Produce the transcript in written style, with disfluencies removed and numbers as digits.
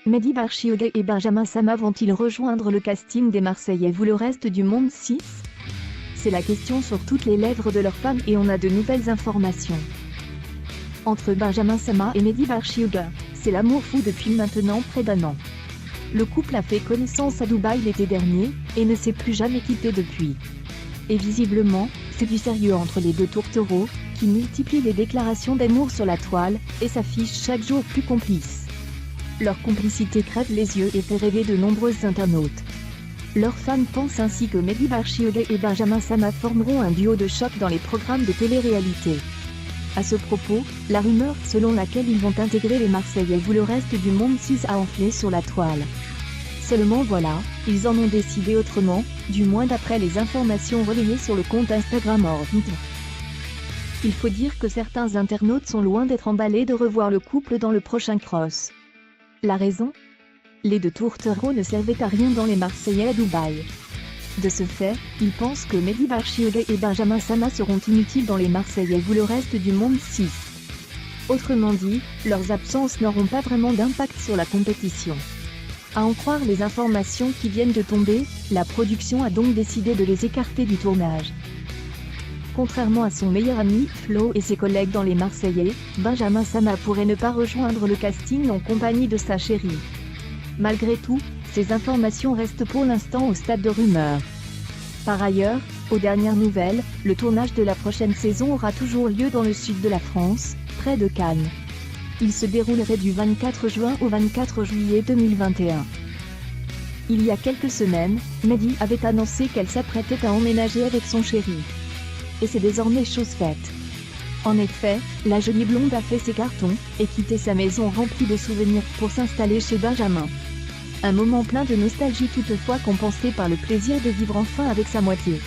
Mehdi Barchioga et Benjamin Sama vont-ils rejoindre le casting des Marseillais ou le reste du monde 6? C'est la question sur toutes les lèvres de leurs fans et on a de nouvelles informations. Entre Benjamin Sama et Mehdi Barchioga, c'est l'amour fou depuis maintenant près d'un an. Le couple a fait connaissance à Dubaï l'été dernier, et ne s'est plus jamais quitté depuis. Et visiblement, c'est du sérieux entre les deux tourtereaux, qui multiplient les déclarations d'amour sur la toile, et s'affichent chaque jour plus complices. Leur complicité crève les yeux et fait rêver de nombreux internautes. Leurs fans pensent ainsi que Mehdi Barchioga et Benjamin Sama formeront un duo de choc dans les programmes de télé-réalité. À ce propos, la rumeur selon laquelle ils vont intégrer les Marseillais ou le reste du monde 6 a enflé sur la toile. Seulement voilà, ils en ont décidé autrement, du moins d'après les informations relayées sur le compte Instagram Orbit. Il faut dire que certains internautes sont loin d'être emballés de revoir le couple dans le prochain cross. La raison? Les deux tourtereaux ne servaient à rien dans les Marseillais à Dubaï. De ce fait, ils pensent que Mehdi Barchioga et Benjamin Sama seront inutiles dans les Marseillais ou le reste du monde 6. Autrement dit, leurs absences n'auront pas vraiment d'impact sur la compétition. À en croire les informations qui viennent de tomber, la production a donc décidé de les écarter du tournage. Contrairement à son meilleur ami, Flo et ses collègues dans les Marseillais, Benjamin Sama pourrait ne pas rejoindre le casting en compagnie de sa chérie. Malgré tout, ces informations restent pour l'instant au stade de rumeur. Par ailleurs, aux dernières nouvelles, le tournage de la prochaine saison aura toujours lieu dans le sud de la France, près de Cannes. Il se déroulerait du 24 juin au 24 juillet 2021. Il y a quelques semaines, Mehdi avait annoncé qu'elle s'apprêtait à emménager avec son chéri. Et c'est désormais chose faite. En effet, la jolie blonde a fait ses cartons, et quitté sa maison remplie de souvenirs pour s'installer chez Benjamin. Un moment plein de nostalgie toutefois compensé par le plaisir de vivre enfin avec sa moitié.